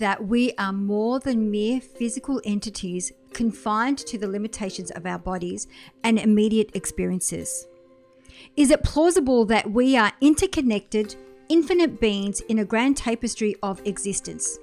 that we are more than mere physical entities confined to the limitations of our bodies and immediate experiences? Is it plausible that we are interconnected, infinite beings in a grand tapestry of existence?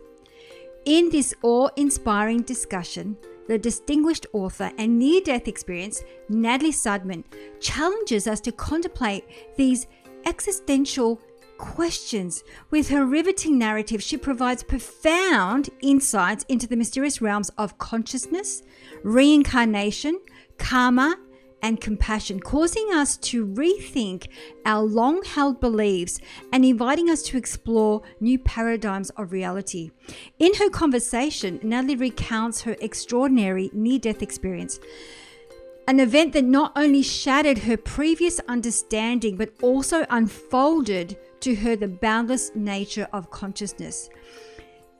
In this awe-inspiring discussion, the distinguished author and near-death experience, Natalie Sudman, challenges us to contemplate these existential questions. With her riveting narrative, she provides profound insights into the mysterious realms of consciousness, reincarnation, karma, and compassion, causing us to rethink our long-held beliefs and inviting us to explore new paradigms of reality. In her conversation, Natalie recounts her extraordinary near-death experience, an event that not only shattered her previous understanding, but also unfolded to her the boundless nature of consciousness.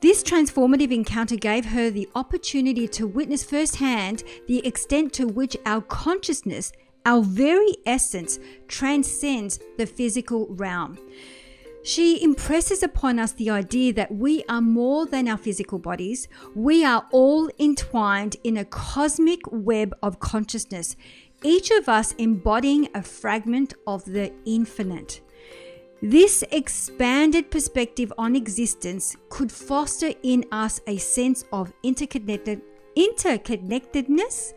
This transformative encounter gave her the opportunity to witness firsthand the extent to which our consciousness, our very essence, transcends the physical realm. She impresses upon us the idea that we are more than our physical bodies. We are all entwined in a cosmic web of consciousness, each of us embodying a fragment of the infinite. This expanded perspective on existence could foster in us a sense of interconnectedness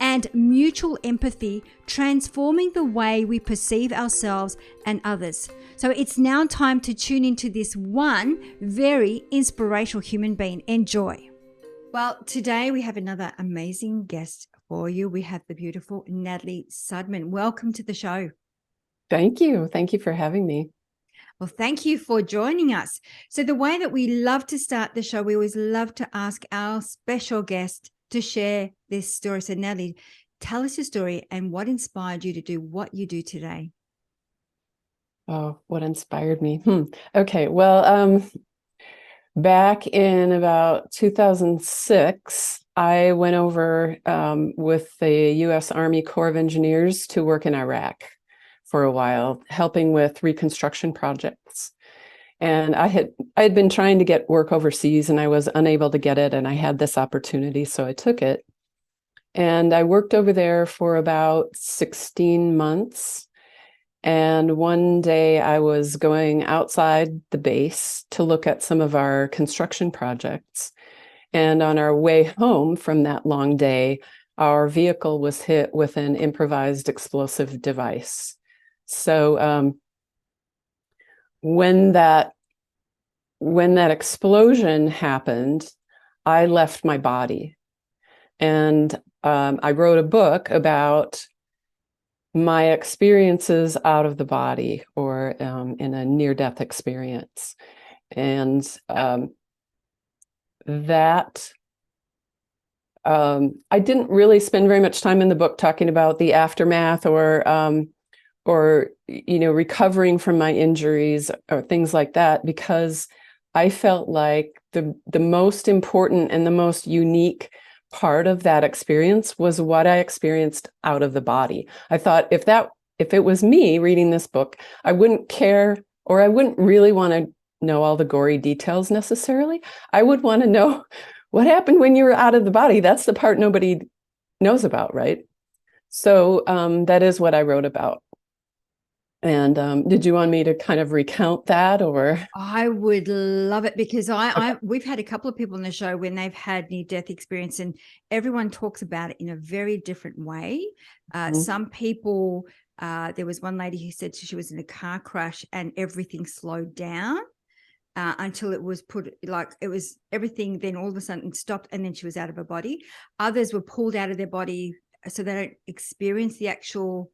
and mutual empathy, transforming the way we perceive ourselves and others. So it's now time to tune into this one very inspirational human being. Enjoy. Well, today we have another amazing guest for you. We have the beautiful Natalie Sudman. Welcome to the show. Thank you. Thank you for having me. Well, thank you for joining us. So the way that we love to start the show, we always love to ask our special guest to share this story. So Natalie, tell us your story and what inspired you to do what you do today. Oh, what inspired me? Okay, well, back in about 2006, I went over with the U.S. Army Corps of Engineers to work in Iraq for a while, helping with reconstruction projects. And I had been trying to get work overseas and I was unable to get it, and I had this opportunity, so I took it. And I worked over there for about 16 months. And one day I was going outside the base to look at some of our construction projects. And on our way home from that long day, our vehicle was hit with an improvised explosive device. So when that explosion happened, I left my body, and I wrote a book about my experiences out of the body, or in a near-death experience, and that I didn't really spend very much time in the book talking about the aftermath or recovering from my injuries or things like that, because I felt like the most important and the most unique part of that experience was what I experienced out of the body. I thought if it was me reading this book, I wouldn't care, or I wouldn't really want to know all the gory details necessarily. I would want to know what happened when you were out of the body. That's the part nobody knows about, right? So that is what I wrote about. And did you want me to kind of recount that, or? I would love it, because we've had a couple of people on the show when they've had near-death experience, and everyone talks about it in a very different way. Some people, there was one lady who said she was in a car crash and everything slowed down until it was everything then all of a sudden stopped, and then she was out of her body. Others were pulled out of their body so they don't experience the actual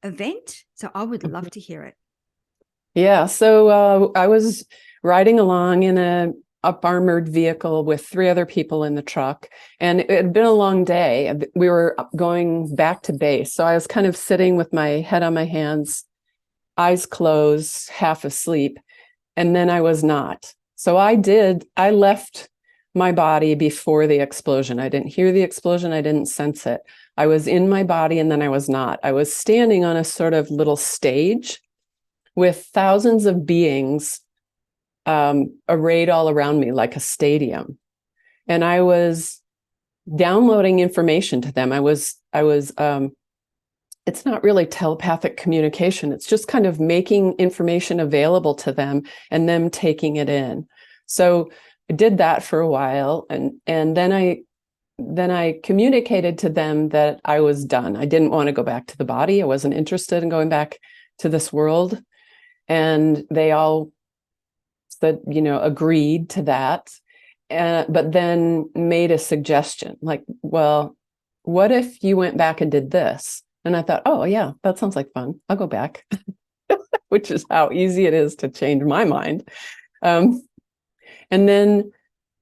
event. So I would love to hear it. Yeah, so I was riding along in a up-armored vehicle with 3 other people in the truck, and it had been a long day. We were going back to base, so I was kind of sitting with my head on my hands, eyes closed, half asleep, and then I was not. So I left my body before the explosion. I didn't hear the explosion. I didn't sense it. I was in my body, and then I was not. I was standing on a sort of little stage with thousands of beings arrayed all around me like a stadium. And I was downloading information to them. I was it's not really telepathic communication. It's just kind of making information available to them and them taking it in. So I did that for a while, and then I communicated to them that I was done. I didn't want to go back to the body. I wasn't interested in going back to this world. And they all said, agreed to that. But then made a suggestion like, well, what if you went back and did this? And I thought, oh, yeah, that sounds like fun. I'll go back, which is how easy it is to change my mind. And then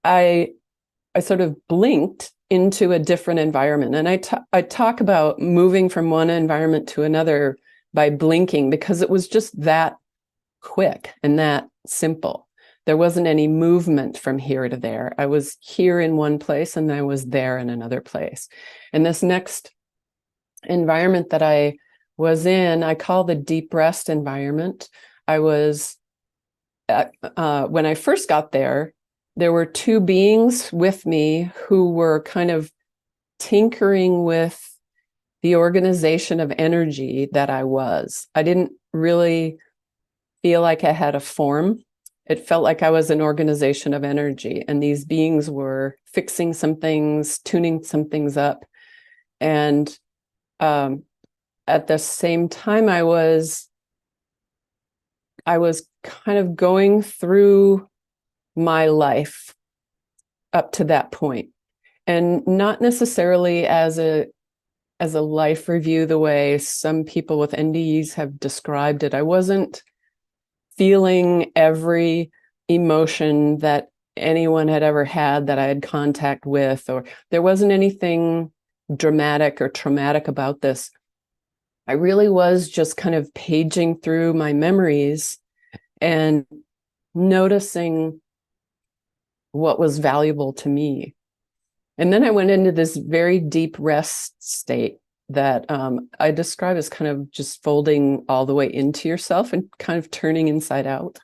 I sort of blinked into a different environment. And I talk about moving from one environment to another by blinking because it was just that quick and that simple. There wasn't any movement from here to there. I was here in one place and I was there in another place. And this next environment that I was in, I call the deep rest environment. I was, when I first got there were two beings with me who were kind of tinkering with the organization of energy that I was. I didn't really feel like I had a form. It felt like I was an organization of energy, and these beings were fixing some things, tuning some things up. And at the same time, I was kind of going through my life up to that point, and not necessarily as a life review the way some people with NDEs have described it. I wasn't feeling every emotion that anyone had ever had that I had contact with, or there wasn't anything dramatic or traumatic about this. I really was just kind of paging through my memories and noticing what was valuable to me. And then I went into this very deep rest state that I describe as kind of just folding all the way into yourself and kind of turning inside out,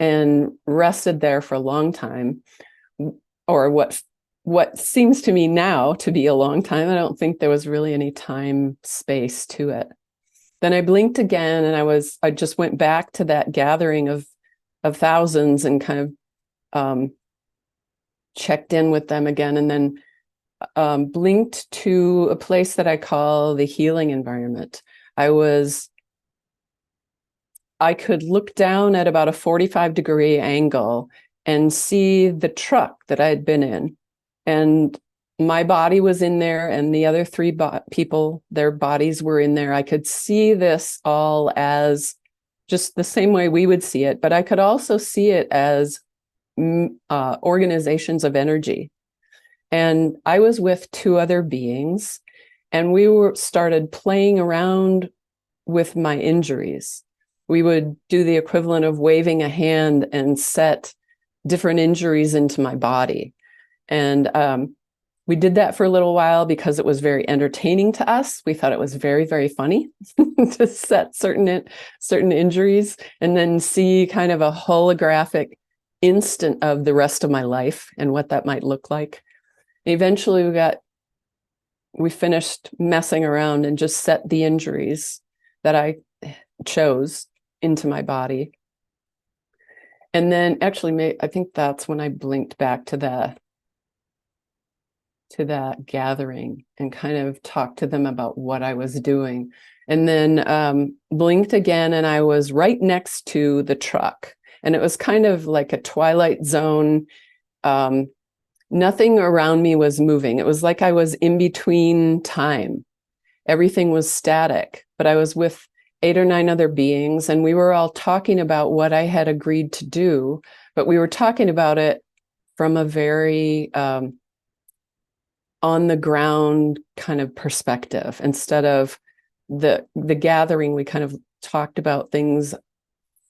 and rested there for a long time, or what seems to me now to be a long time. I don't think there was really any time space to it. Then I blinked again, and I just went back to that gathering of thousands and kind of checked in with them again, and then blinked to a place that I call the healing environment. I could look down at about a 45-degree angle and see the truck that I had been in. And my body was in there, and the other three people, their bodies were in there. I could see this all as just the same way we would see it, but I could also see it as organizations of energy. And I was with two other beings, and we started playing around with my injuries. We would do the equivalent of waving a hand and set different injuries into my body. And we did that for a little while because it was very entertaining to us. We thought it was very, very funny to set certain injuries and then see kind of a holographic instant of the rest of my life and what that might look like. Eventually we finished messing around and just set the injuries that I chose into my body. And then actually, I think that's when I blinked back to that gathering and kind of talked to them about what I was doing. And then blinked again, and I was right next to the truck. And it was kind of like a twilight zone. Nothing around me was moving. It was like I was in between time. Everything was static, but I was with 8 or 9 other beings, and we were all talking about what I had agreed to do, but we were talking about it from a very on the ground kind of perspective. Instead of the gathering, we kind of talked about things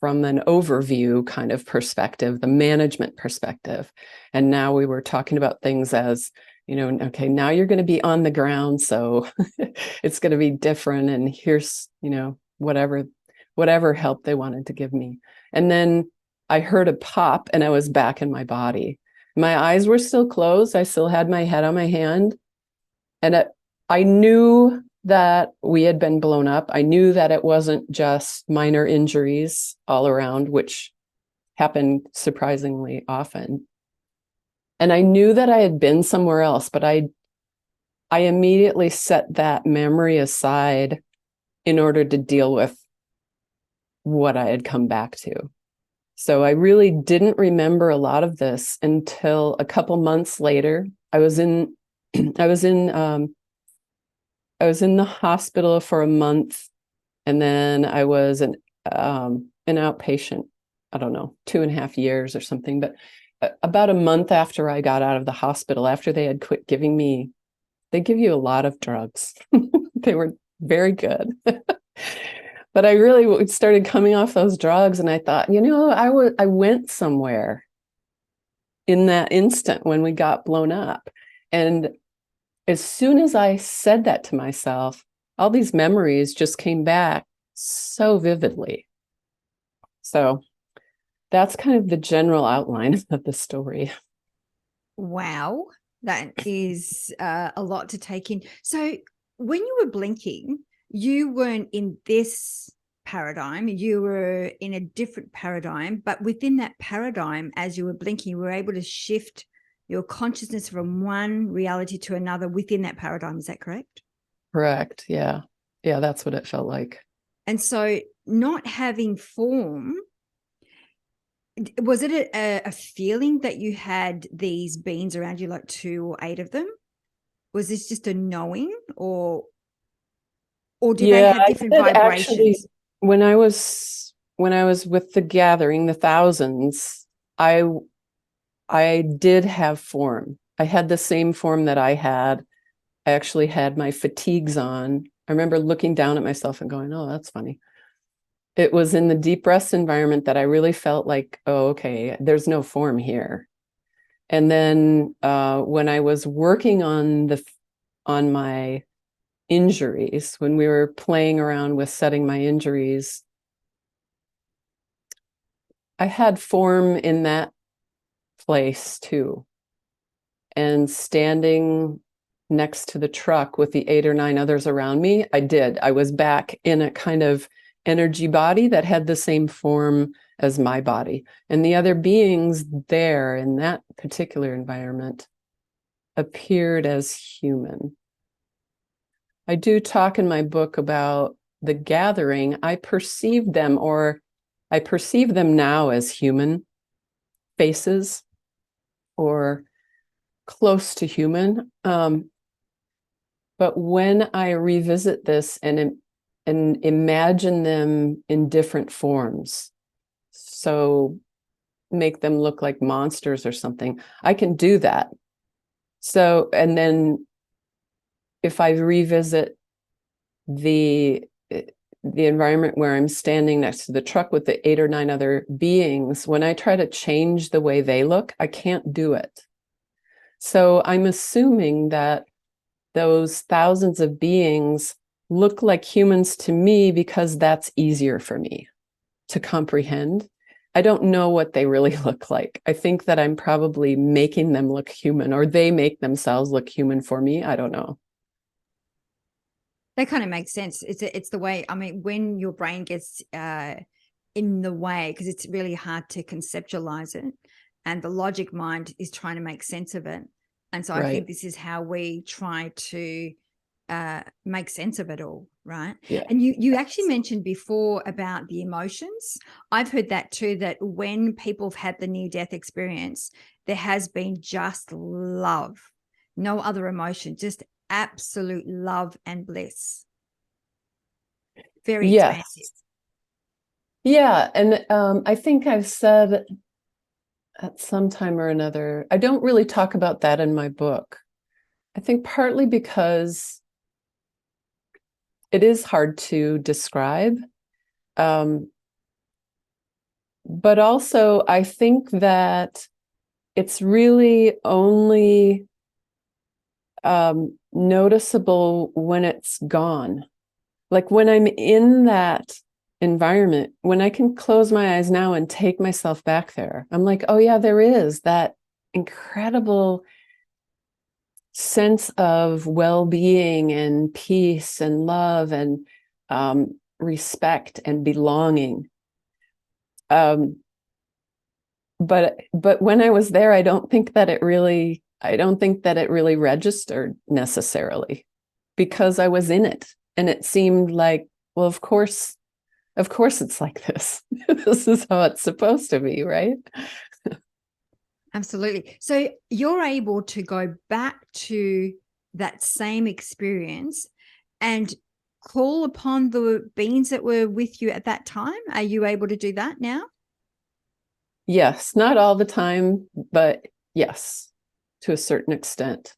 from an overview kind of perspective, the management perspective. And now we were talking about things as, okay, now you're going to be on the ground, so it's going to be different. And here's, whatever help they wanted to give me. And then I heard a pop and I was back in my body. My eyes were still closed. I still had my head on my hand. And I knew that we had been blown up. I knew that it wasn't just minor injuries all around, which happened surprisingly often. And I knew that I had been somewhere else, but I immediately set that memory aside in order to deal with what I had come back to. So I really didn't remember a lot of this until a couple months later. I was in I was in the hospital for a month, and then I was an outpatient, I don't know, 2.5 years or something. But about a month after I got out of the hospital, after they had quit giving me, they give you a lot of drugs. They were very good. But I really started coming off those drugs, and I thought, I went somewhere in that instant when we got blown up. And as soon as I said that to myself, all these memories just came back so vividly. So that's kind of the general outline of the story. Wow, that is a lot to take in. So when you were blinking, you weren't in this paradigm, you were in a different paradigm, but within that paradigm, as you were blinking, you were able to shift your consciousness from one reality to another within that paradigm. Is that correct? Correct. Yeah. Yeah, that's what it felt like. And so not having form, was it a feeling that you had these beings around you, like 2 or 8 of them? Was this just a knowing, or did they have different vibrations? Actually, when I was with the gathering, the thousands, I did have form. I had the same form that I had. I actually had my fatigues on. I remember looking down at myself and going, "Oh, that's funny." It was in the deep rest environment that I really felt like, "Oh, okay, there's no form here." And then when I was working on my injuries, when we were playing around with setting my injuries, I had form in that place too. And standing next to the truck with the 8 or 9 others around me, I was back in a kind of energy body that had the same form as my body. And the other beings there in that particular environment appeared as human. I do talk in my book about the gathering. I perceive them now as human faces or close to human. But when I revisit this and imagine them in different forms, so make them look like monsters or something, I can do that. So, and then if I revisit the environment where I'm standing next to the truck with the 8 or 9 other beings, when I try to change the way they look, I can't do it. So I'm assuming that those thousands of beings look like humans to me because that's easier for me to comprehend. I don't know what they really look like. I think that I'm probably making them look human, or they make themselves look human for me. I don't know. That kind of makes sense. It's the way, I mean, when your brain gets in the way, because it's really hard to conceptualize it, and the logic mind is trying to make sense of it. And so I think this is how we try to make sense of it all, right? Yeah. And you actually mentioned before about the emotions. I've heard that too, that when people have had the near-death experience, there has been just love, no other emotion, just absolute love and bliss. Very expansive. Yeah. And I think I've said at some time or another, I don't really talk about that in my book. I think partly because it is hard to describe. But also, I think that it's really only noticeable when it's gone. Like when I'm in that environment, when I can close my eyes now and take myself back there, I'm like, oh yeah, there is that incredible sense of well-being and peace and love and respect and belonging. Um, but when I was there, I don't think that it really registered necessarily, because I was in it, and it seemed like, well, of course it's like this. This is how it's supposed to be, right? Absolutely. So you're able to go back to that same experience and call upon the beings that were with you at that time. Are you able to do that now? Yes, not all the time, but yes, to a certain extent.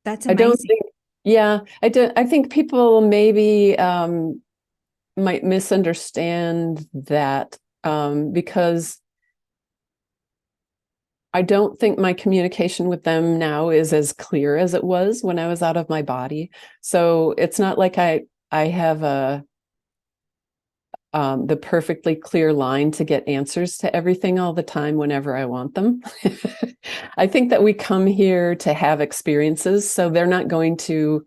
That's I don't amazing. think, yeah, I think people maybe might misunderstand that, because I don't think my communication with them now is as clear as it was when I was out of my body. So it's not like I have the perfectly clear line to get answers to everything all the time whenever I want them. I think that we come here to have experiences, so they're not going to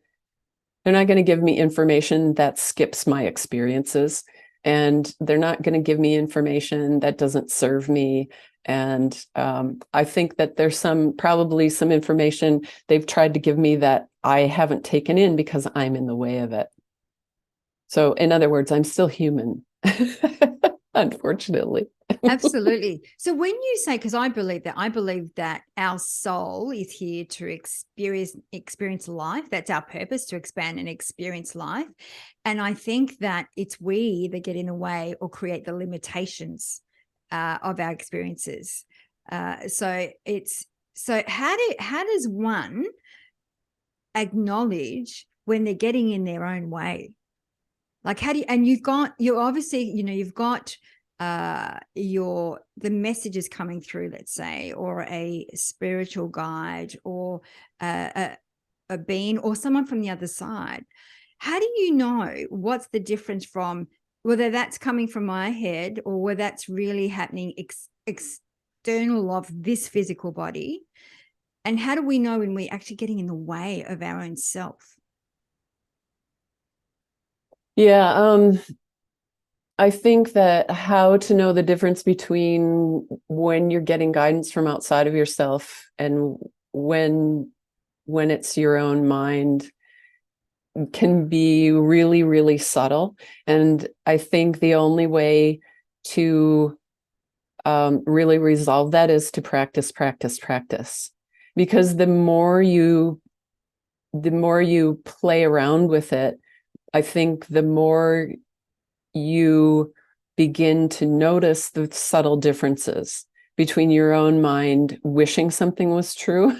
give me information that skips my experiences, and they're not going to give me information that doesn't serve me. And I think that there's probably some information they've tried to give me that I haven't taken in because I'm in the way of it. So in other words, I'm still human, unfortunately. Absolutely. So when you say, because I believe that our soul is here to experience life. That's our purpose, to expand and experience life. And I think that it's we that get in the way or create the limitations of our experiences. So how does one acknowledge when they're getting in their own way? Like, how do you, and you're obviously, you've got the messages coming through, let's say, or a spiritual guide, or a being, or someone from the other side. How do you know what's the difference from whether that's coming from my head or whether that's really happening external of this physical body? And how do we know when we're actually getting in the way of our own self? Yeah, I think that how to know the difference between when you're getting guidance from outside of yourself and when it's your own mind can be really, really subtle. And I think the only way to really resolve that is to practice, practice, practice. Because the more you play around with it, I think the more you begin to notice the subtle differences between your own mind wishing something was true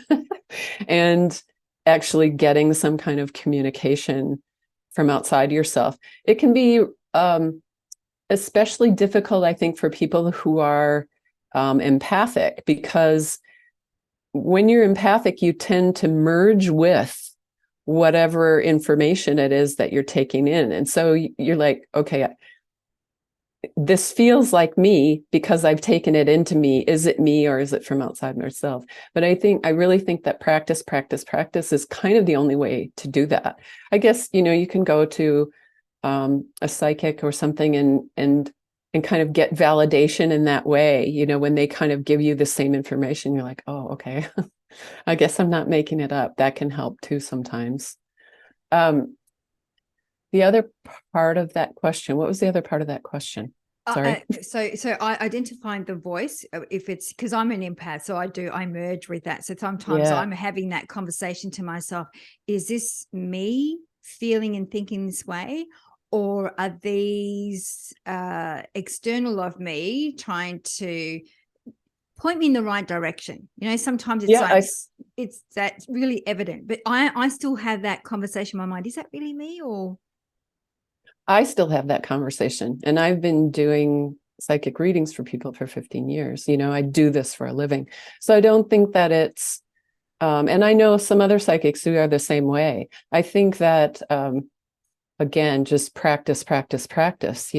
and actually getting some kind of communication from outside yourself. It can be especially difficult, I think, for people who are empathic, because when you're empathic, you tend to merge with whatever information it is that you're taking in. And so you're like, okay, this feels like me because I've taken it into me. Is it me, or is it from outside myself? But I really think that practice, practice, practice is kind of the only way to do that. I guess, you can go to a psychic or something and kind of get validation in that way. When they kind of give you the same information, you're like, oh, okay. I guess I'm not making it up. That can help too sometimes. The other part of that question, what was the other part of that question? Sorry. So I identifying the voice, if it's because I'm an empath, so I merge with that. So sometimes I'm having that conversation to myself. Is this me feeling and thinking this way? Or are these external of me trying to point me in the right direction? Sometimes it's it's that's really evident, but I still have that conversation in my mind. Is that really me? Or I still have that conversation, and I've been doing psychic readings for people for 15 years. I do this for a living. So I don't think that it's, and I know some other psychics who are the same way. I think that again, just practice, practice, practice,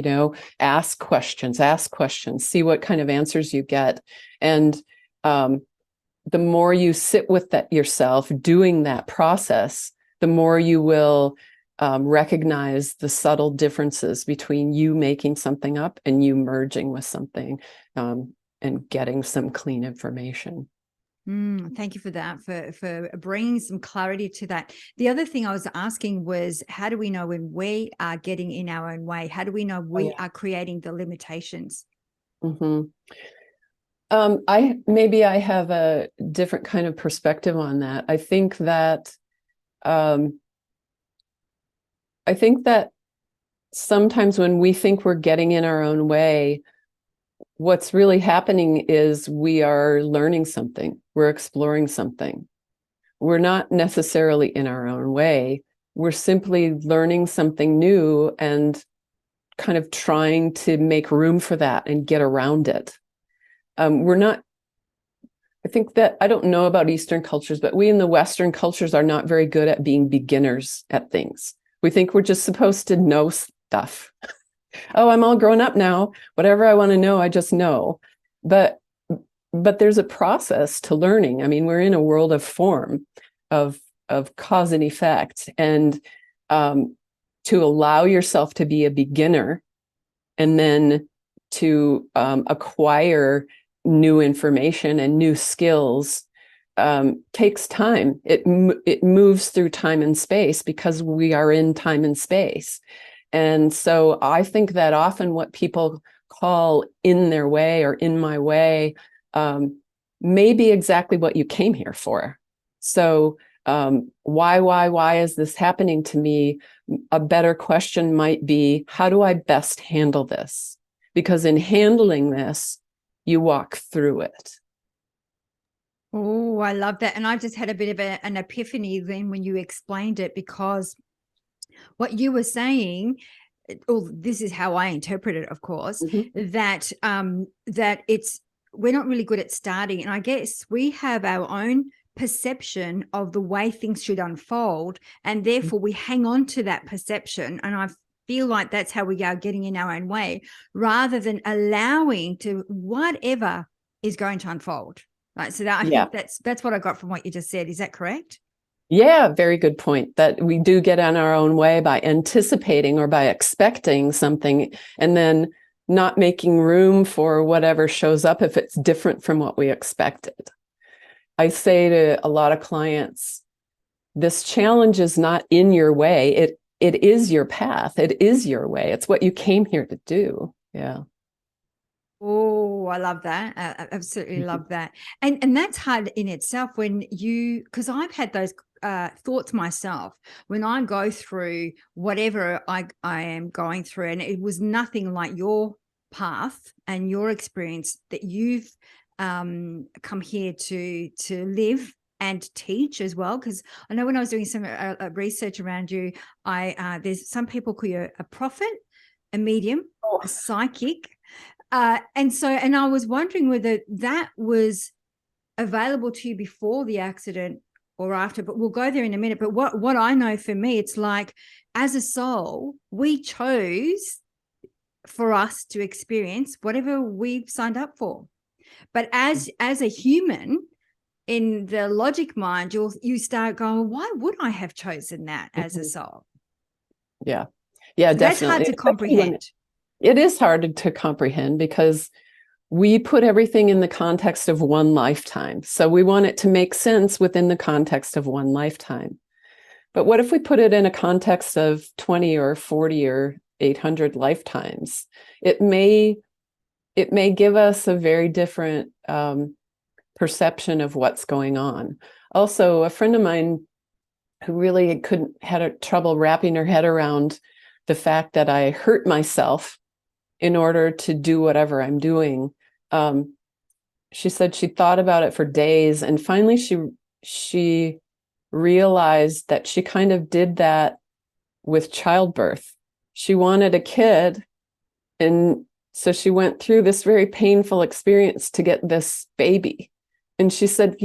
ask questions, see what kind of answers you get. And the more you sit with that yourself doing that process, the more you will recognize the subtle differences between you making something up and you merging with something, and getting some clean information. Thank you for that, for bringing some clarity to that. The other thing I was asking was, how do we know when we are getting in our own way? How do we know we are creating the limitations? Mm-hmm. I have a different kind of perspective on that. I think that sometimes when we think we're getting in our own way, what's really happening is we are learning something. We're exploring something. We're not necessarily in our own way. We're simply learning something new and kind of trying to make room for that and get around it. I don't know about Eastern cultures, but we in the Western cultures are not very good at being beginners at things. We think we're just supposed to know stuff. Oh, I'm all grown up now. Whatever I want to know, I just know. But there's a process to learning. I mean, we're in a world of form, of cause and effect, and to allow yourself to be a beginner, and then to acquire new information and new skills takes time. It moves through time and space because we are in time and space. And so I think that often what people call in their way or in my way may be exactly what you came here for. So why is this happening to me? A better question might be, how do I best handle this? Because in handling this, you walk through it. Oh, I love that. And I just had a bit of an epiphany then when you explained it, because what you were saying, this is how I interpret it, of course, that we're not really good at starting. And I guess we have our own perception of the way things should unfold, and therefore we hang on to that perception. And I feel like that's how we are getting in our own way, rather than allowing to whatever is going to unfold. Right. So I think that's what I got from what you just said. Is that correct? Yeah, very good point. That we do get on our own way by anticipating or by expecting something, and then not making room for whatever shows up if it's different from what we expected. I say to a lot of clients, this challenge is not in your way. It is your path. It is your way. It's what you came here to do. Yeah. Oh, I love that. I absolutely love that. And that's hard in itself because I've had those thoughts myself when I go through whatever I am going through, and it was nothing like your path and your experience that you've come here to live and teach as well. Because I know when I was doing some research around you, there's some people call you a prophet, a medium, a psychic. And I was wondering whether that was available to you before the accident or after, but we'll go there in a minute. But what I know for me, it's like, as a soul, we chose for us to experience whatever we've signed up for. But as a human, in the logic mind, you start going, why would I have chosen that as a soul? Yeah. Yeah, so definitely. That's hard to comprehend. It is hard to comprehend because we put everything in the context of one lifetime. So we want it to make sense within the context of one lifetime. But what if we put it in a context of 20 or 40 or 800 lifetimes? It may give us a very different perception of what's going on. Also, a friend of mine who really had trouble wrapping her head around the fact that I hurt myself in order to do whatever I'm doing. She said she thought about it for days, and finally she realized that she kind of did that with childbirth. She wanted a kid, and so she went through this very painful experience to get this baby. And she said,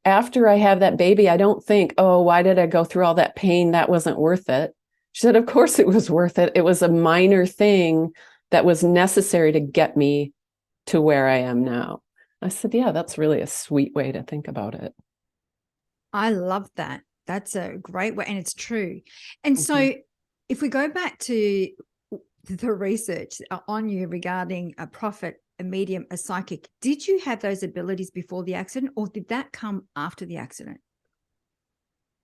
after I have that baby, I don't think, oh, why did I go through all that pain? That wasn't worth it. She said, of course it was worth it. It was a minor thing that was necessary to get me to where I am now. I said, yeah, that's really a sweet way to think about it. I love that. That's a great way, and it's true. And Mm-hmm. so, if we go back to the research on you regarding a prophet, a medium, a psychic, did you have those abilities before the accident, or did that come after the accident?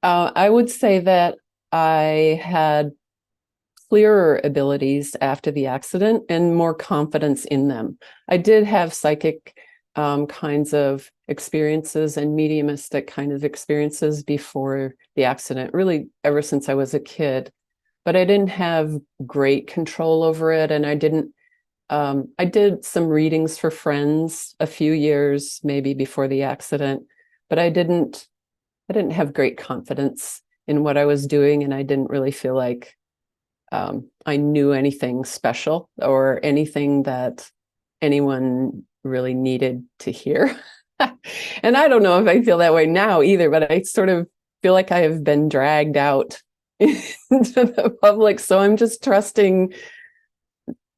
I would say that I had clearer abilities after the accident and more confidence in them. I did have psychic kinds of experiences and mediumistic kind of experiences before the accident, really ever since I was a kid, but I didn't have great control over it. And I did some readings for friends a few years maybe before the accident, but I didn't have great confidence in what I was doing, and I didn't really feel like I knew anything special or anything that anyone really needed to hear. And I don't know if I feel that way now either, but I sort of feel like I have been dragged out into the public. So I'm just trusting,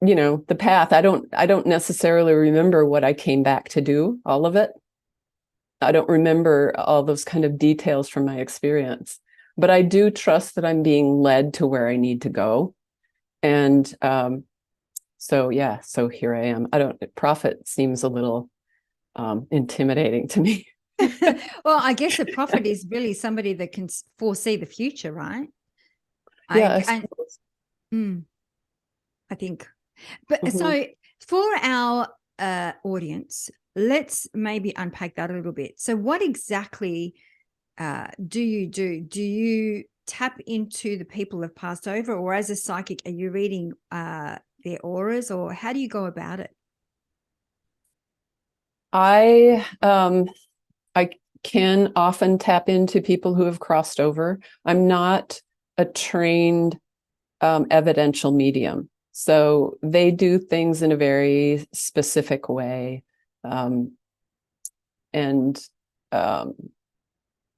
the path. I don't necessarily remember what I came back to do, all of it. I don't remember all those kind of details from my experience, but I do trust that I'm being led to where I need to go. And so here I am. Prophet seems a little intimidating to me. Well, I guess a prophet is really somebody that can foresee the future, right? Yeah, I I suppose. I think. But Mhm. so for our audience, let's maybe unpack that a little bit. So, what exactly do you do? Do you tap into the people who have passed over, or as a psychic, are you reading their auras, or how do you go about it? I can often tap into people who have crossed over. I'm not a trained evidential medium, so they do things in a very specific way, um, and um,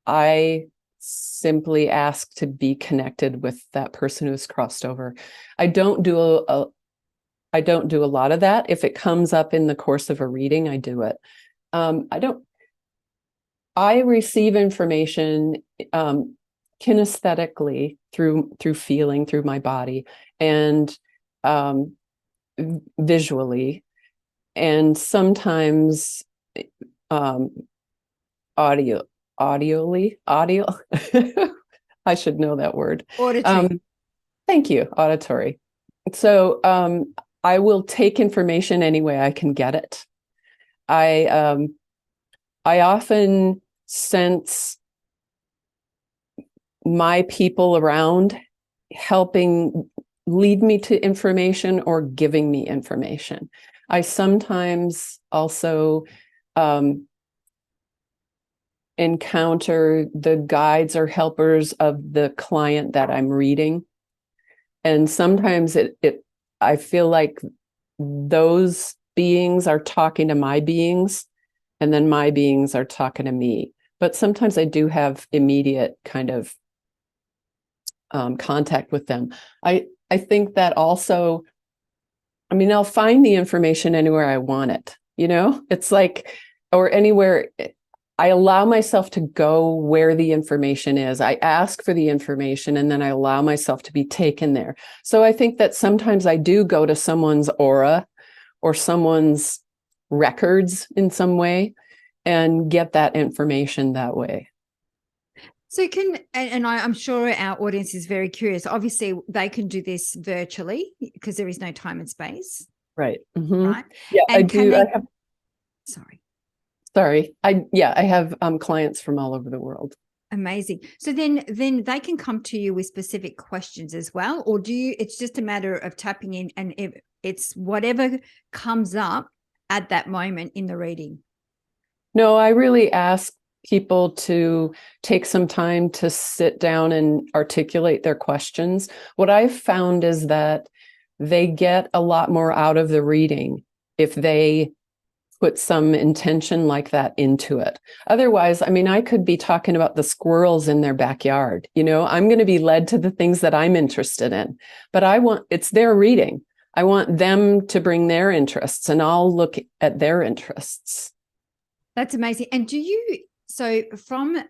I simply ask to be connected with that person who's crossed over. I don't do I don't do a lot of that. If it comes up in the course of a reading, I do it. I don't. I receive information kinesthetically through feeling through my body and um, visually, and sometimes um, audio audio. I should know that word. Auditory. Um, Thank you, auditory. So I will take information any way I can get it. I I often sense my people around helping lead me to information or giving me information. I sometimes also um, encounter the guides or helpers of the client that I'm reading. And sometimes I feel like those beings are talking to my beings, and then my beings are talking to me. But sometimes I do have immediate kind of contact with them. I think that also, I mean, I'll find the information anywhere I want it. It's like, or anywhere. I allow myself to go where the information is. I ask for the information and then I allow myself to be taken there. So I think that sometimes I do go to someone's aura or someone's records in some way and get that information that way. So I'm sure our audience is very curious. Obviously, they can do this virtually because there is no time and space, Right. Mm-hmm. right? Yeah, I And can do. I they? have, Sorry. sorry. I have clients from all over the world. Amazing. So then they can come to you with specific questions as well, or do you? It's just a matter of tapping in, and it's whatever comes up at that moment in the reading. No, I really ask people to take some time to sit down and articulate their questions. What I've found is that they get a lot more out of the reading if they put some intention like that into it. Otherwise, I mean, I could be talking about the squirrels in their backyard. I'm going to be led to the things that I'm interested in, but it's their reading. I want them to bring their interests, and I'll look at their interests. That's amazing. And so from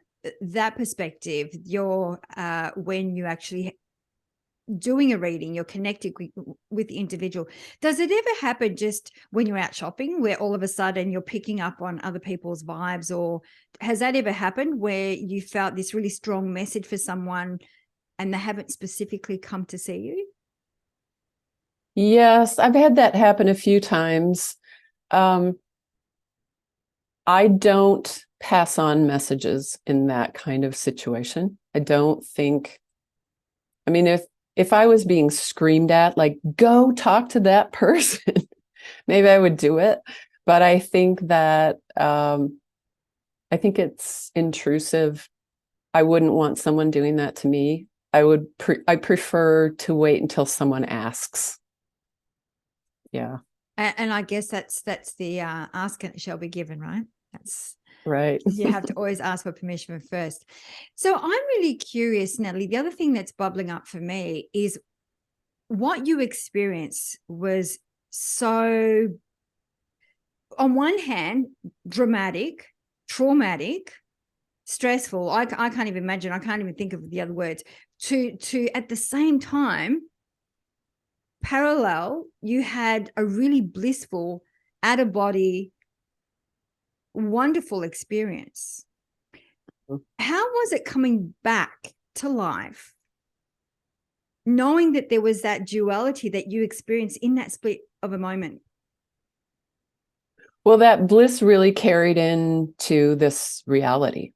that perspective, when you actually doing a reading, you're connected with the individual. Does it ever happen just when you're out shopping where all of a sudden you're picking up on other people's vibes, or has that ever happened where you felt this really strong message for someone and they haven't specifically come to see you? Yes, I've had that happen a few times. I don't pass on messages in that kind of situation. I mean, if I was being screamed at, like, go talk to that person, maybe I would do it. But I think that, I think it's intrusive. I wouldn't want someone doing that to me. I prefer to wait until someone asks. Yeah. And I guess that's the ask and it shall be given, right? That's right. You have to always ask for permission first. So I'm really curious, Natalie. The other thing that's bubbling up for me is what you experienced was so, on one hand, dramatic, traumatic, stressful. I can't even imagine. I can't even think of the other words. To at the same time, parallel, you had a really blissful, out of body, wonderful experience. How was it coming back to life, knowing that there was that duality that you experienced in that split of a moment? Well, that bliss really carried into this reality.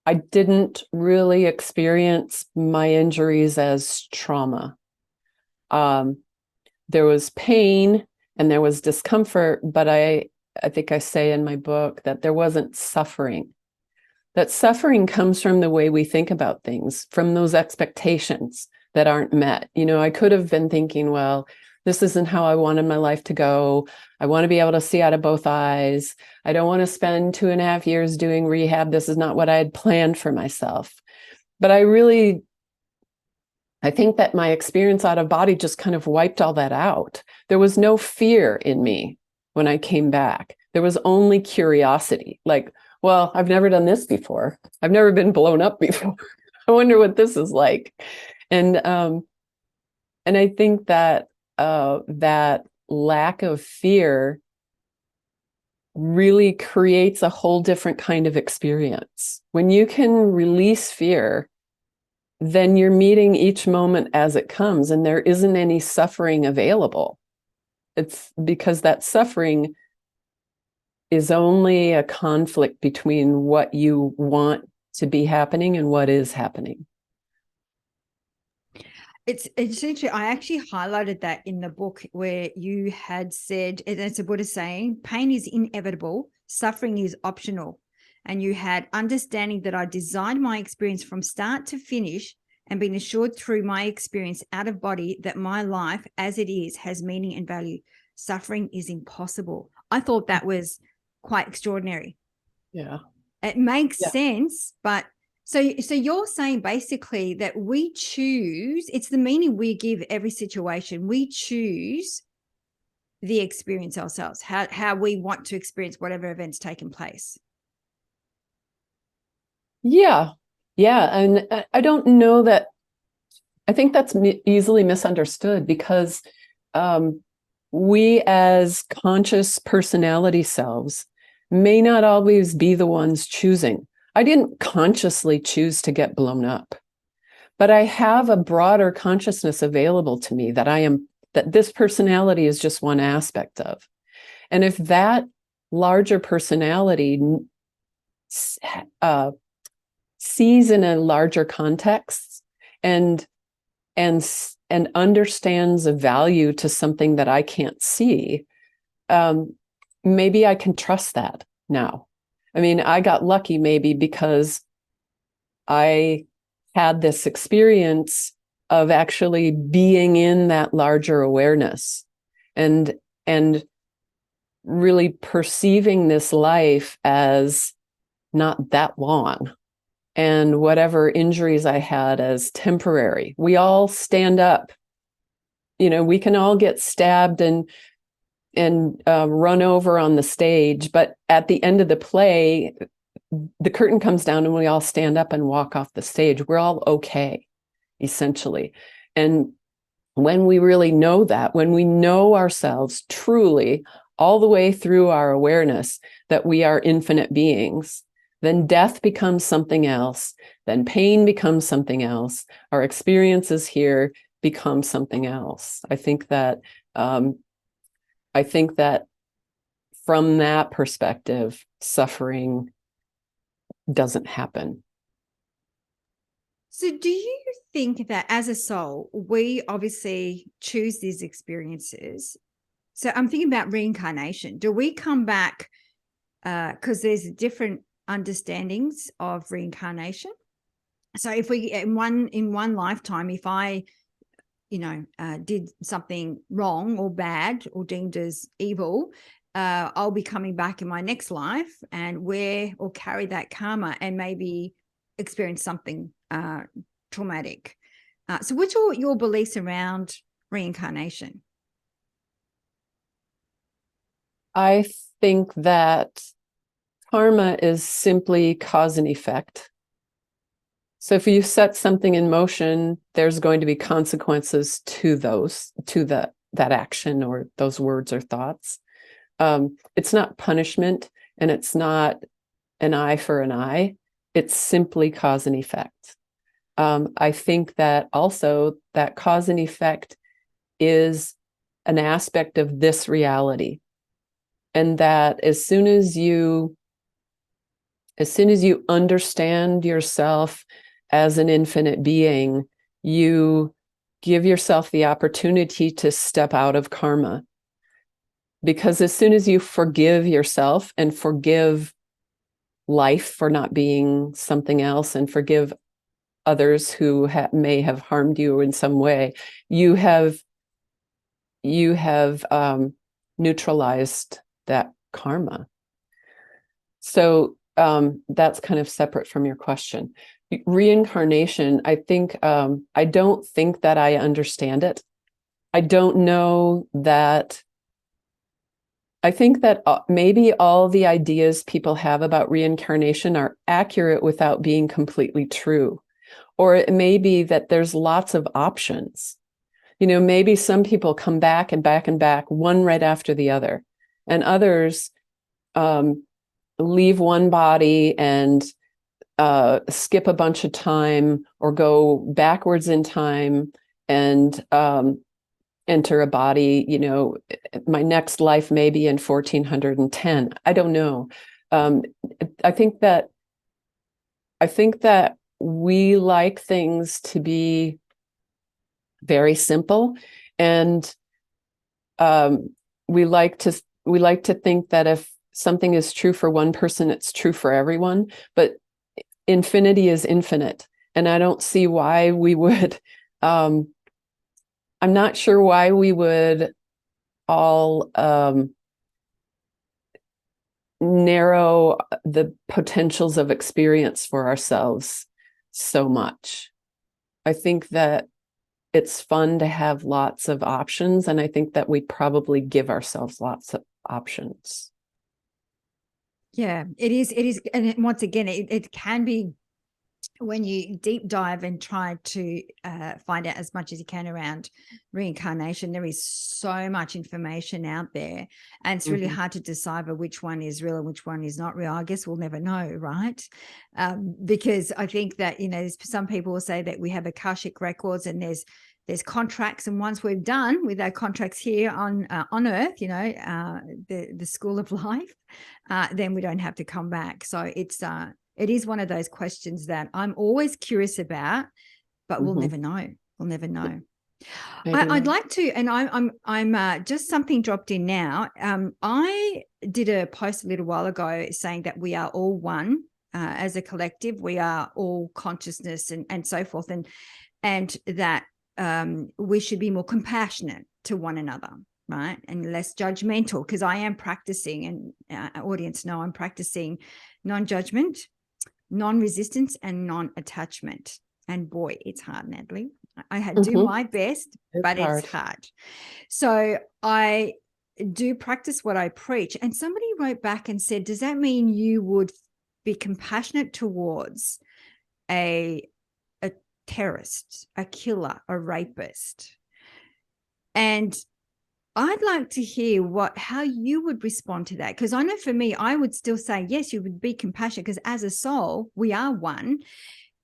I didn't really experience my injuries as trauma. There was pain and there was discomfort, but I think I say in my book that there wasn't suffering. That suffering comes from the way we think about things, from those expectations that aren't met. I could have been thinking, well, this isn't how I wanted my life to go. I want to be able to see out of both eyes. I don't want to spend 2.5 years doing rehab. This is not what I had planned for myself. But I think that my experience out of body just kind of wiped all that out. There was no fear in me when I came back. There was only curiosity. Like, well, I've never done this before. I've never been blown up before. I wonder what this is like. And I think that that lack of fear really creates a whole different kind of experience. When you can release fear, then you're meeting each moment as it comes, and there isn't any suffering available. It's because that suffering is only a conflict between what you want to be happening and what is happening. It's interesting. I actually highlighted that in the book where you had said, and it's a Buddha saying, pain is inevitable, suffering is optional. And you had understanding that I designed my experience from start to finish and been assured through my experience out of body that my life as it is has meaning and value. Suffering is impossible. I thought that was quite extraordinary. Yeah. It makes sense, but so you're saying basically that we choose, it's the meaning we give every situation. We choose the experience ourselves, how we want to experience whatever event's taken place. Yeah. And I don't know that, I think that's easily misunderstood because we as conscious personality selves may not always be the ones choosing. I didn't consciously choose to get blown up, but I have a broader consciousness available to me that this personality is just one aspect of. And if that larger personality sees in a larger context and understands a value to something that I can't see, maybe I can trust that now. I mean, I got lucky maybe because I had this experience of actually being in that larger awareness. and really perceiving this life as not that long, and whatever injuries I had as temporary. We all stand up. We can all get stabbed and run over on the stage, but at the end of the play, the curtain comes down and we all stand up and walk off the stage. We're all okay, essentially. And when we really know that, when we know ourselves truly all the way through our awareness that we are infinite beings, then death becomes something else, then pain becomes something else, our experiences here become something else. I think that from that perspective, suffering doesn't happen. So do you think that as a soul, we obviously choose these experiences? So I'm thinking about reincarnation. Do we come back because there's different understandings of reincarnation? So if we in one lifetime, if I did something wrong or bad or deemed as evil, I'll be coming back in my next life and wear or carry that karma and maybe experience something traumatic. So what's your beliefs around reincarnation? I think that karma is simply cause and effect. So if you set something in motion, there's going to be consequences to that action or those words or thoughts. It's not punishment, and it's not an eye for an eye. It's simply cause and effect. I think that also that cause and effect is an aspect of this reality. And that as soon as you understand yourself as an infinite being, you give yourself the opportunity to step out of karma. Because as soon as you forgive yourself and forgive life for not being something else and forgive others who may have harmed you in some way, you have neutralized that karma. So that's kind of separate from your question. Reincarnation, I think, I don't think that I understand it. I don't know that. I think that maybe all the ideas people have about reincarnation are accurate without being completely true. Or it may be that there's lots of options. Maybe some people come back and back and back, one right after the other. And others leave one body and skip a bunch of time or go backwards in time and enter a body, my next life may be in 1410. I don't know. I think that we like things to be very simple, and we like to think that if something is true for one person, it's true for everyone. But infinity is infinite, and I don't see why we would. I'm not sure why we would all narrow the potentials of experience for ourselves so much. I think that it's fun to have lots of options, and I think that we probably give ourselves lots of options. Yeah, it is. And once again, it can be when you deep dive and try to find out as much as you can around reincarnation. There is so much information out there, and it's really hard to decipher which one is real and which one is not real. I guess we'll never know, right? Because I think that, some people will say that we have Akashic records and there's contracts, and once we're done with our contracts here on Earth, the school of life, then we don't have to come back. So it is one of those questions that I'm always curious about, but we'll never know. We'll never know. I'd like to, and I'm just something dropped in now. I did a post a little while ago saying that we are all one as a collective. We are all consciousness and so forth, and that we should be more compassionate to one another, right? And less judgmental, because I am practicing, and audience know I'm practicing non-judgment, non-resistance, and non-attachment. And boy, it's hard, Natalie. I do my best, but it's hard. So I do practice what I preach. And somebody wrote back and said, does that mean you would be compassionate towards a terrorist, a killer, a rapist? And I'd like to hear how you would respond to that. Because I know for me, I would still say, yes, you would be compassionate, because as a soul, we are one.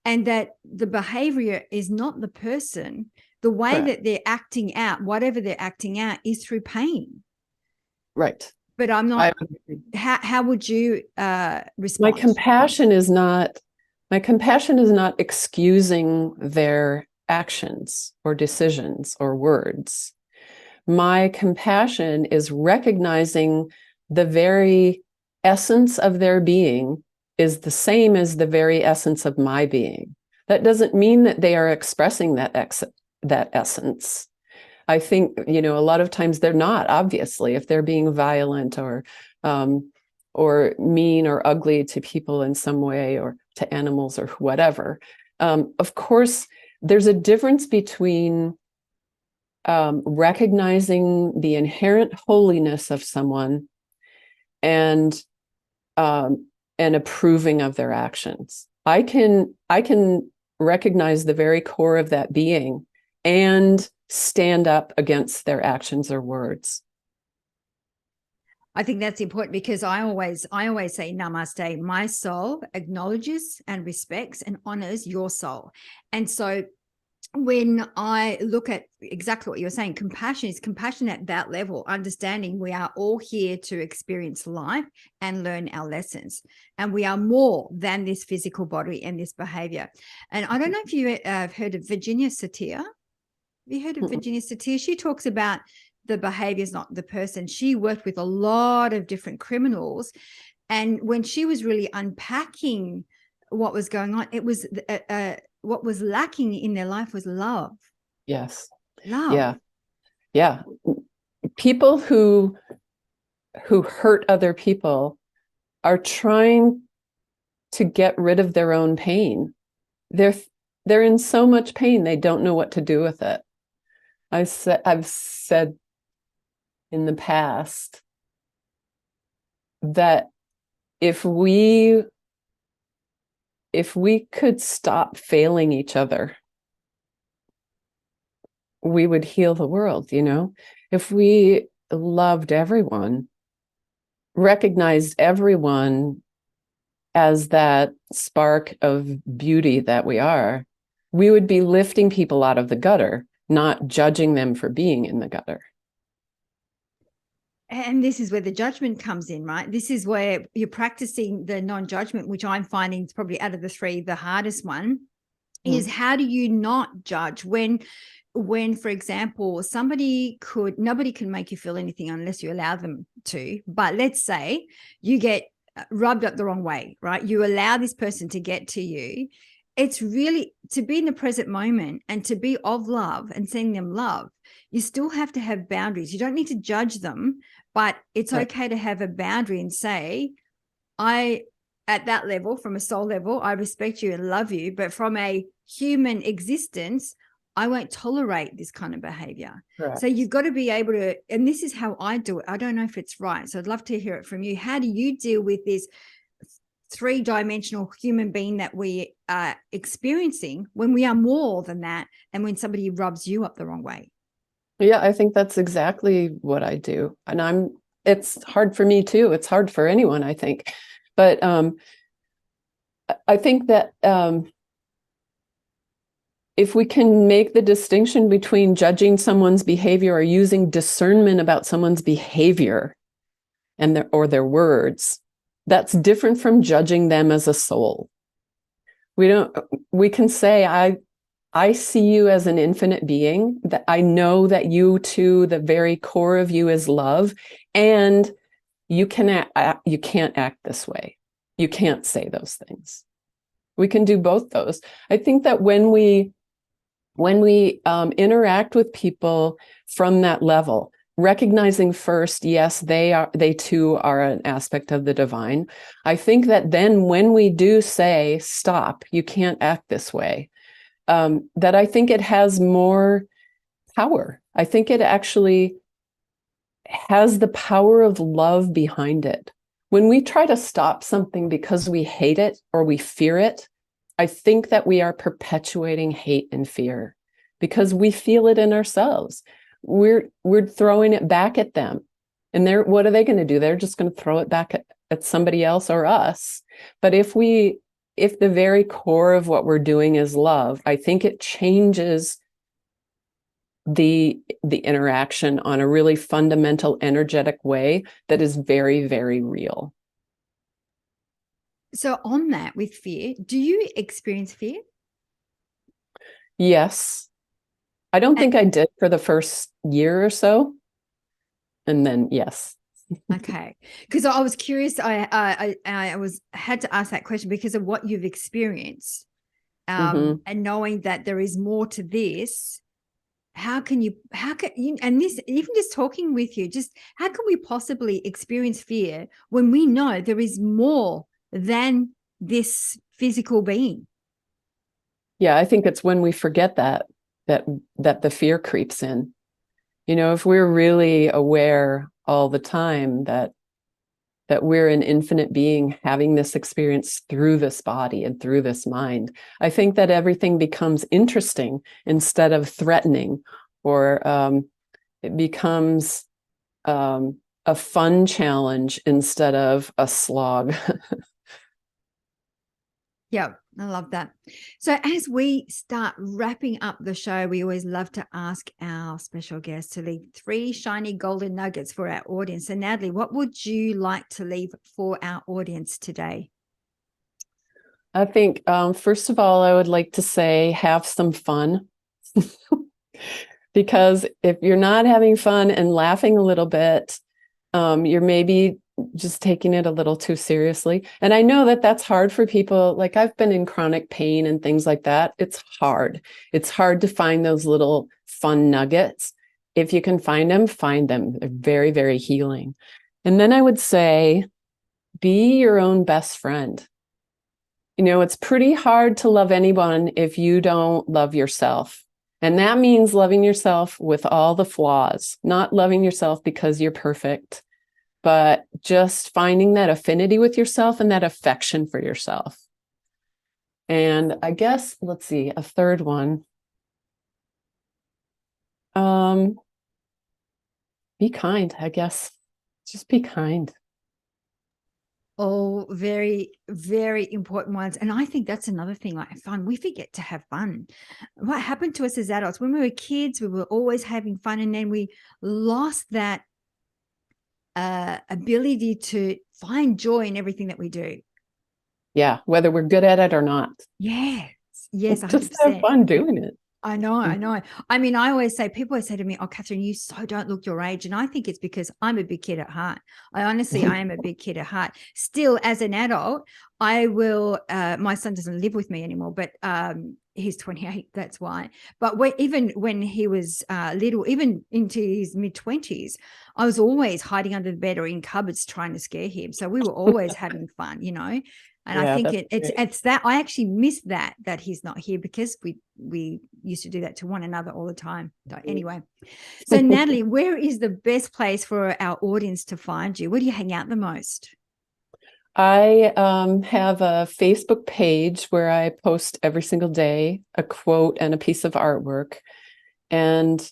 And that the behavior is not the person. The way that they're acting out, whatever they're acting out, is through pain. Right. But I'm not. How would you respond? My compassion is not excusing their actions or decisions or words. My compassion is recognizing the very essence of their being is the same as the very essence of my being. That doesn't mean that they are expressing that essence. I think, a lot of times they're not, obviously, if they're being violent or mean or ugly to people in some way, or to animals or whatever. Of course, there's a difference between recognizing the inherent holiness of someone and approving of their actions. I can recognize the very core of that being and stand up against their actions or words. I think that's important, because I always say, Namaste, my soul acknowledges and respects and honors your soul. And so when I look at exactly what you're saying, compassion is compassion at that level, understanding we are all here to experience life and learn our lessons. And we are more than this physical body and this behavior. And I don't know if you have heard of Virginia Satir. Have you heard of Virginia Satir? She talks about the behavior is not the person. She worked with a lot of different criminals. And when she was really unpacking what was going on, it was what was lacking in their life was love. Yes. Love. Yeah. Yeah. People who hurt other people are trying to get rid of their own pain. They're in so much pain, they don't know what to do with it. I've said in the past that if we could stop failing each other, we would heal the world, If we loved everyone, recognized everyone as that spark of beauty that we are, we would be lifting people out of the gutter, not judging them for being in the gutter. And this is where the judgment comes in, right? This is where you're practicing the non-judgment, which I'm finding is probably out of the three, the hardest one, is how do you not judge when, for example, nobody can make you feel anything unless you allow them to. But let's say you get rubbed up the wrong way, right? You allow this person to get to you. It's really to be in the present moment and to be of love and sending them love. You still have to have boundaries. You don't need to judge them, but it's okay to have a boundary and say, at that level, from a soul level, I respect you and love you, but from a human existence, I won't tolerate this kind of behavior. Correct. So you've got to be able to, and this is how I do it. I don't know if it's right, so I'd love to hear it from you. How do you deal with this three-dimensional human being that we are experiencing when we are more than that, and when somebody rubs you up the wrong way? Yeah, I think that's exactly what I do. And it's hard for me too. It's hard for anyone, I think. But I think that if we can make the distinction between judging someone's behavior or using discernment about someone's behavior and their words, that's different from judging them as a soul. We can say, I see you as an infinite being, that I know that you too, the very core of you is love, and you can't act this way. You can't say those things. We can do both those. I think that when we interact with people from that level, recognizing first, yes, they too are an aspect of the divine. I think that then when we do say, stop, you can't act this way, that I think it has more power. I think it actually has the power of love behind it. When we try to stop something because we hate it or we fear it, I think that we are perpetuating hate and fear because we feel it in ourselves. We're throwing it back at them. And what are they going to do? They're just going to throw it back at somebody else or us. But if the very core of what we're doing is love, I think it changes the interaction on a really fundamental, energetic way that is very, very real. So on that with fear, do you experience fear? Yes. I don't think I did for the first year or so. And then, yes. Okay. Because I was curious. I had to ask that question because of what you've experienced. And knowing that there is more to this, how can you, and this, even just talking with you, just how can we possibly experience fear when we know there is more than this physical being? Yeah, I think it's when we forget that the fear creeps in. If we're really aware all the time that we're an infinite being having this experience through this body and through this mind, I think that everything becomes interesting instead of threatening, or it becomes a fun challenge instead of a slog. Yeah, I love that. So as we start wrapping up the show, we always love to ask our special guests to leave 3 shiny golden nuggets for our audience. So Natalie, what would you like to leave for our audience today? I think, first of all, I would like to say, have some fun. Because if you're not having fun and laughing a little bit, you're maybe just taking it a little too seriously. And I know that that's hard for people. Like, I've been in chronic pain and things like that. It's hard. It's hard to find those little fun nuggets. If you can find them, find them. They're very, very healing. And then I would say, be your own best friend. It's pretty hard to love anyone if you don't love yourself. And that means loving yourself with all the flaws, not loving yourself because you're perfect, but just finding that affinity with yourself and that affection for yourself. And I guess, let's see, a third one. Be kind, I guess. Just be kind. All very, very important ones. And I think that's another thing, like fun. We forget to have fun. What happened to us as adults? When we were kids, we were always having fun, and then we lost that ability to find joy in everything that we do. Yeah, whether we're good at it or not. Yes, 100%. Just have fun doing it. I know. I mean, people always say to me, "Oh, Catherine, you so don't look your age." And I think it's because I'm a big kid at heart. I am a big kid at heart. Still, as an adult, I will, my son doesn't live with me anymore, but he's 28, that's why. But even when he was little, even into his mid-20s, I was always hiding under the bed or in cupboards trying to scare him. So we were always having fun, And Yeah, I think it's that I actually miss that he's not here, because we used to do that to one another all the time. Anyway, so Natalie, where is the best place for our audience to find you? Where do you hang out the most? I have a Facebook page where I post every single day a quote and a piece of artwork. And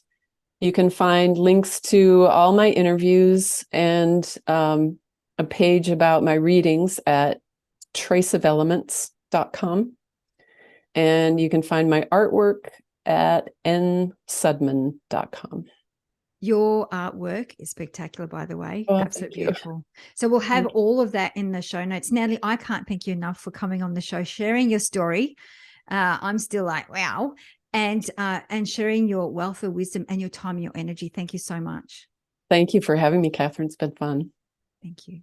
you can find links to all my interviews and a page about my readings at traceofelements.com. And you can find my artwork at nsudman.com. Your artwork is spectacular, by the way. Oh, absolutely beautiful. So we'll have all of that in the show notes. Natalie, I can't thank you enough for coming on the show, sharing your story. I'm still like, wow. And sharing your wealth of wisdom and your time and your energy. Thank you so much. Thank you for having me, Catherine. It's been fun. Thank you.